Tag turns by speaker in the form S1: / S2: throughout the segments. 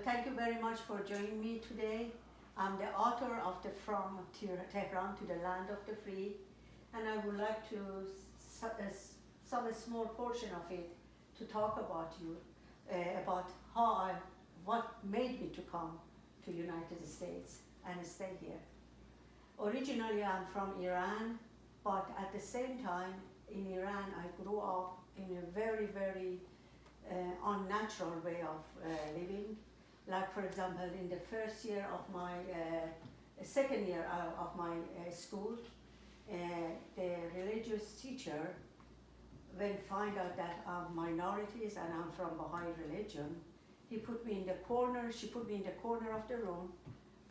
S1: thank you very much for joining me today. I'm the author of the From Tehran to the Land of the Free, and I would like to some small portion of it to talk about you, about what made me to come to United States and stay here. Originally, I'm from Iran, but at the same time, in Iran, I grew up in a very, very unnatural way of living. Like, for example, in the first year of my, second year of my school, the religious teacher, when find out that I'm minorities and I'm from Baha'i religion, she put me in the corner of the room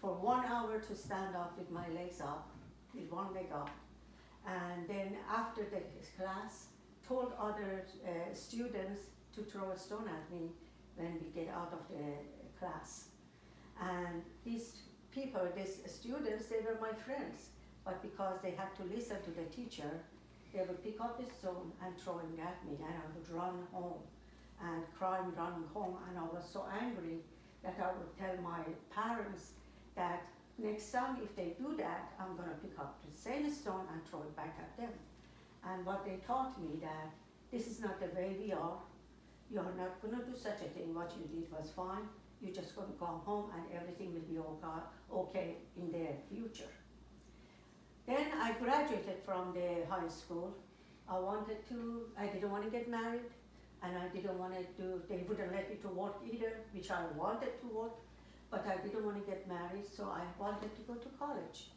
S1: for 1 hour to stand up with my legs up, with one leg up. And then after the class, told other students to throw a stone at me when we get out of the class. And these people, these students, they were my friends, but because they had to listen to the teacher, they would pick up the stone and throw it at me, and I would run home and crying, running home, and I was so angry that I would tell my parents that next time if they do that, I'm going to pick up the same stone and throw it back at them. And what they taught me that this is not the way we are. You're not going to do such a thing. What you did was fine. You're just going to come home and everything will be okay in the future. Then I graduated from the high school. I didn't want to get married, and I didn't want to they wouldn't let me to work either, which I wanted to work, but I didn't want to get married, so I wanted to go to college.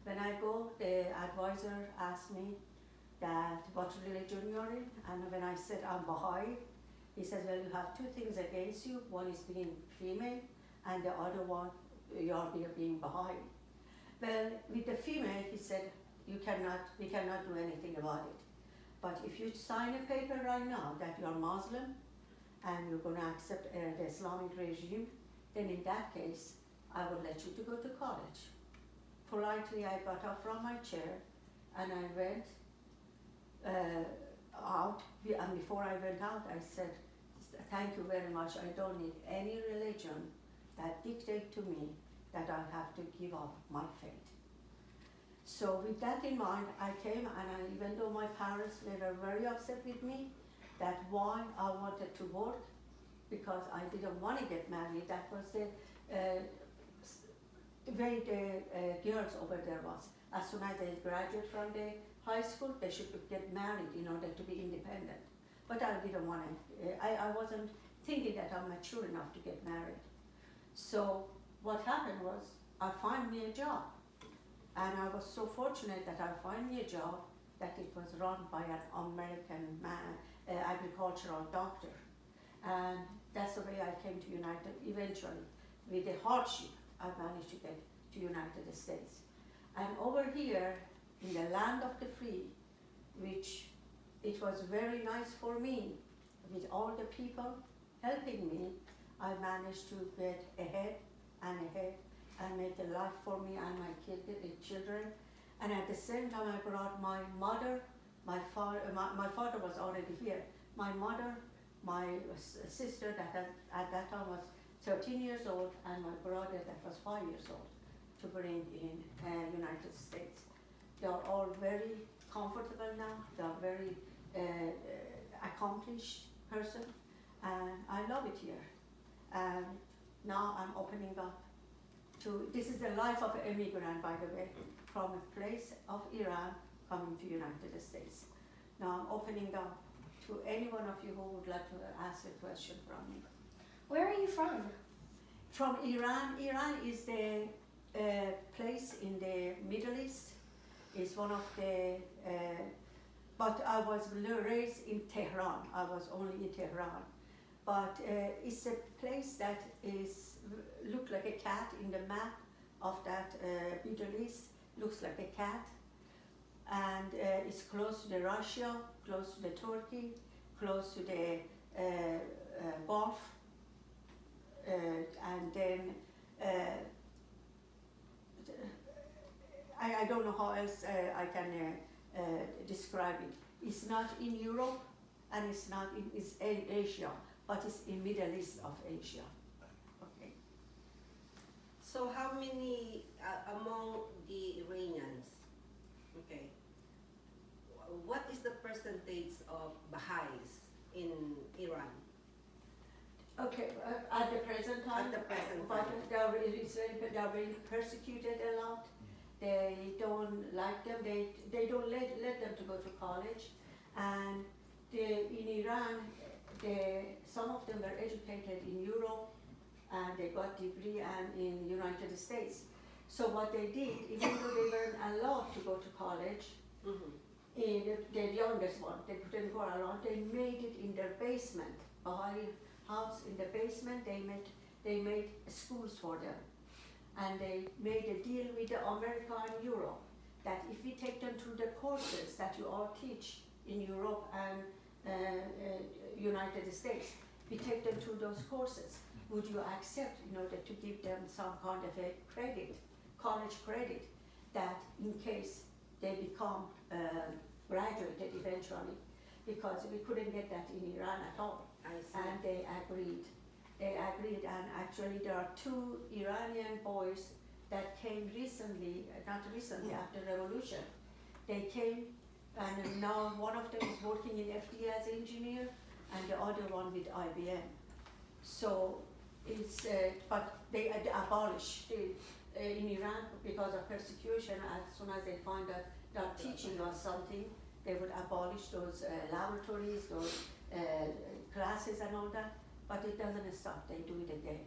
S1: When I go, the advisor asked me that what religion you're in, and when I said I'm Baha'i, he says, well, you have two things against you. One is being female, and the other one, you're being Baha'i. Well, with the female, he said, we cannot do anything about it. But if you sign a paper right now that you're Muslim, and you're going to accept the Islamic regime, then in that case, I will let you to go to college. Politely, I got up from my chair, and I went out, and before I went out, I said, thank you very much, I don't need any religion that dictates to me that I have to give up my faith. So with that in mind, I came, and even though my parents were very upset with me, that why I wanted to work, because I didn't want to get married. That was the way the girls over there was. As soon as they graduate from the high school, they should get married in order to be independent. But I didn't want to, I wasn't thinking that I'm mature enough to get married. So what happened was, I found me a job. And I was so fortunate that I found me a job that it was run by an American man, agricultural doctor. And that's the way I came to United eventually. With the hardship, I managed to get to United States. And over here, in the land of the free, which it was very nice for me, with all the people helping me, I managed to get ahead and make a life for me and my children. And at the same time, I brought my mother, my father was already here, my mother, my sister that at that time was 13 years old, and my brother that was 5 years old, to bring in United States. They are all very comfortable now. They are very accomplished person, and I love it here. And now I'm opening up to, this is the life of an immigrant, by the way, from a place of Iran coming to United States. Now I'm opening up to any one of you who would like to ask a question from me.
S2: Where are you from?
S1: From Iran. Iran is the place in the Middle East. It's one of the, but I was raised in Tehran. I was only in Tehran. But it's a place that looks like a cat in the map of that Middle East, looks like a cat. And it's close to the Russia, close to the Turkey, close to the Gulf. And then I don't know how else I can describe it. It's not in Europe, and it's not in Asia, but it's in Middle East of Asia.
S2: So how many among the Iranians? Okay. What is the percentage of Baha'is in Iran?
S1: Okay, at the present time,
S2: At the present
S1: but
S2: time.
S1: they are very persecuted a lot. They don't like them. They don't let them to go to college, and in Iran, some of them were educated in Europe, and they got degree and in United States. So what they did, even though they weren't allowed to go to college, the youngest one, they couldn't go around. They made it in their basement, Baha'i house in the basement. They made schools for them, and they made a deal with the America and Europe that if we take them through the courses that you all teach in Europe and United States, we take them through those courses. Would you accept in order to give them some kind of a credit, college credit, that in case they become graduated eventually, because we couldn't get that in Iran at all.
S2: I see.
S1: And they agreed. They agreed, and actually there are 2 Iranian boys that came recently, not recently, after revolution. They came, and now one of them is working in FDA as engineer, and the other one with IBM. So it's, but they abolished in Iran because of persecution. As soon as they find that they're teaching us something, they would abolish those laboratories, those classes and all that, but it doesn't stop, they do it again.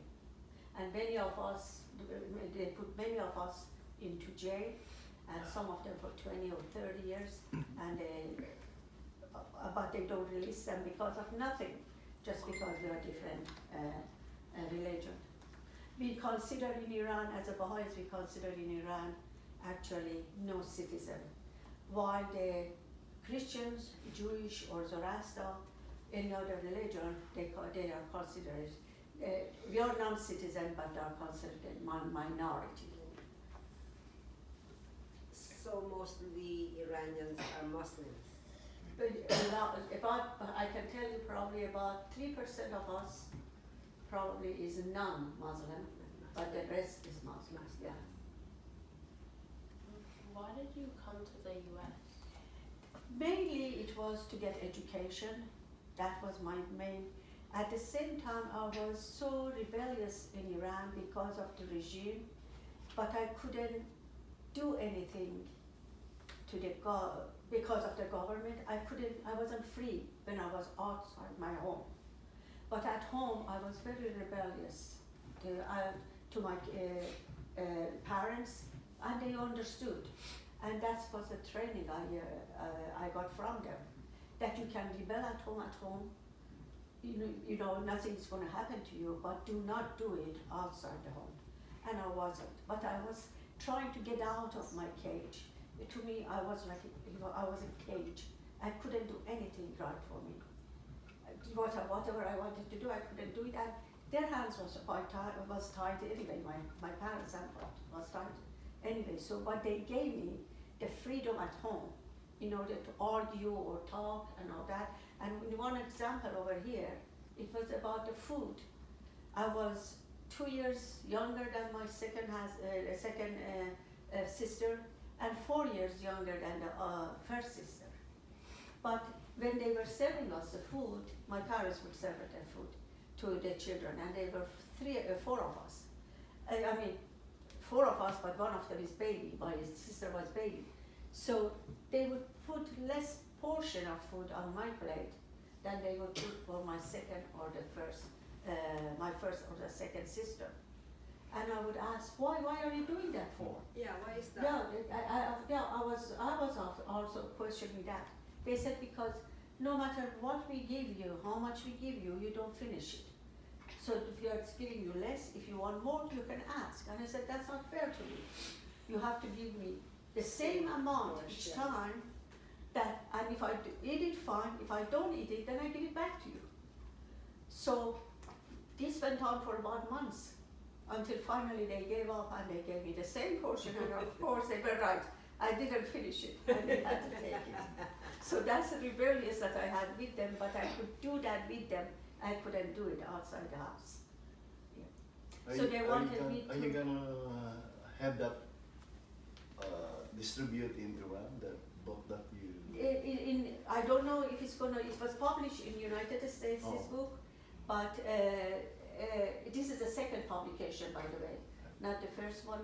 S1: And many of us, they put many of us into jail, and some of them for 20 or 30 years, and but they don't release them because of nothing, just because we are different religion. We consider in Iran, as a Baha'is, we consider in Iran actually no citizen, while the Christians, Jewish or Zoroaster, any other religion, they are considered, we are non-citizen, but they are considered a minority.
S2: So mostly Iranians are Muslims.
S1: But I can tell you probably about 3% of us probably is non-Muslim, but the rest is Muslims, yeah.
S3: Why did you come to the US?
S1: Mainly it was to get education. That was my main. At the same time, I was so rebellious in Iran because of the regime, but I couldn't do anything to because of the government. I wasn't free when I was outside my home. But at home, I was very rebellious to my parents, and they understood. And that was the training I got from them, that you can rebel at home, you know nothing's going to happen to you, but do not do it outside the home. And I wasn't, but I was trying to get out of my cage. To me, I was like, I was in a cage. I couldn't do anything right for me. Whatever I wanted to do, I couldn't do it. And their hands was tied anyway. My parents' hand was tied anyway. So, but they gave me the freedom at home in order to argue or talk and all that. And one example over here, it was about the food. I was 2 years younger than my second sister, and 4 years younger than the first sister. But when they were serving us the food, my parents would serve the food to the children, and there were 4 of us. I mean, 4 of us, but one of them is baby. My sister was baby. So they would put less portion of food on my plate than they would put for my second or the first, my first or the second sister. And I would ask, why are you doing that for?
S2: Yeah, why is that?
S1: I was also questioning that. They said because no matter what we give you, how much we give you, you don't finish it. So if you're giving you less, if you want more, you can ask. And I said, that's not fair to me. You have to give me the same amount each time, and if I eat it, fine. If I don't eat it, then I give it back to you. So this went on for about months, until finally they gave up and they gave me the same portion, and of course they were right. I didn't finish it, and they had to take it. So that's the rebellious that I had with them, but I could do that with them. I couldn't do it outside the house.
S4: I
S1: So they wanted me
S4: Are you
S1: to.
S4: gonna have that distribute in Iran, that book that you?
S1: I don't know if it's gonna. It was published in United States. This
S4: Oh.
S1: book, but this is the second publication, by the way, not the first one.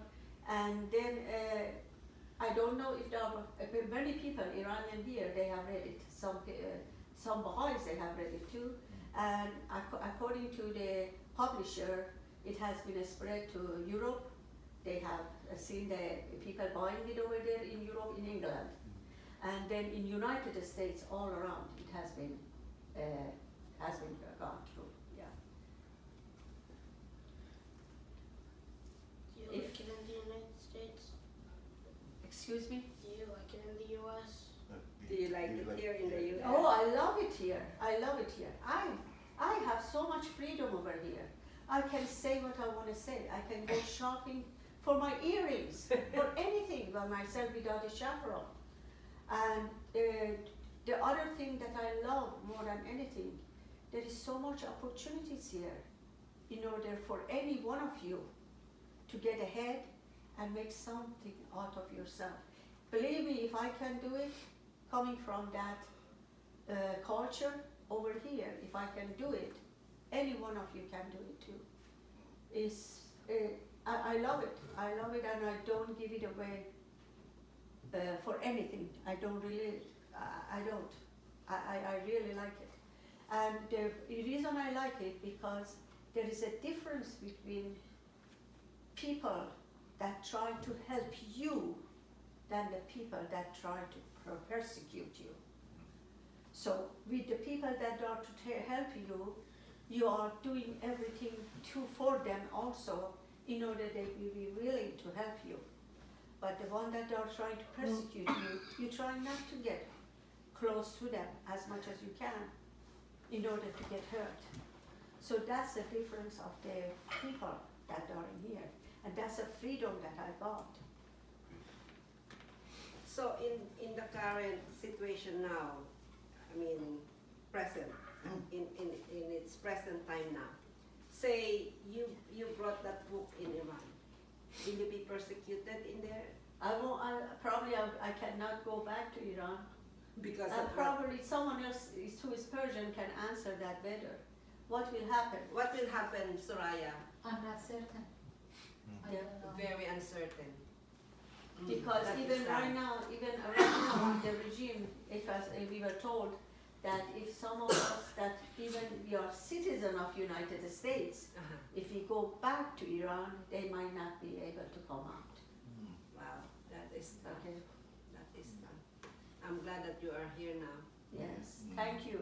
S1: And then I don't know if there are many people Iranian here. They have read it. Some Baha'is they have read it too. And according to the publisher, it has been spread to Europe. They have seen the people buying it over there in Europe, in England, and then in United States, all around, it has been gone through. Yeah.
S3: Do you
S1: If-
S3: like it in the United States?
S1: Excuse me?
S3: Do you like it in the US?
S2: Do you like it here in the US?
S1: Oh, I love it here. I love it here. I have so much freedom over here. I can say what I want to say. I can go shopping for my earrings, for anything by myself without a chaperone. And the other thing that I love more than anything, there is so much opportunities here in order for any one of you to get ahead and make something out of yourself. Believe me, if I can do it, coming from that culture over here, if I can do it, any one of you can do it too. I love it. I love it, and I don't give it away for anything. I don't really. I don't. I really like it, and the reason I like it because there is a difference between people that try to help you than the people that try to persecute you. So with the people that are to help you, you are doing everything for them also, in order they will be willing to help you. But the one that are trying to persecute you, you try not to get close to them as much as you can in order to get hurt. So that's the difference of the people that are in here. And that's a freedom that I got.
S2: So in the current situation now, I mean present, in its present time now, say you brought that book in Iran, will you be persecuted in there?
S1: I cannot go back to Iran.
S2: Because
S1: And
S2: of
S1: probably someone else who is Persian can answer that better. What will happen?
S2: what will happen, Soraya?
S5: I'm not certain. I
S1: Yeah.
S5: don't know.
S2: Very uncertain.
S1: Because
S2: That is
S1: even
S2: sad.
S1: right now, the regime, we were told that if some of us that even we are citizen of United States,
S2: Uh-huh.
S1: if we go back to Iran, they might not be able to come out.
S2: Wow, that is tough.
S1: Okay.
S2: That is tough. I'm glad that you are here now.
S1: Yes. Thank you.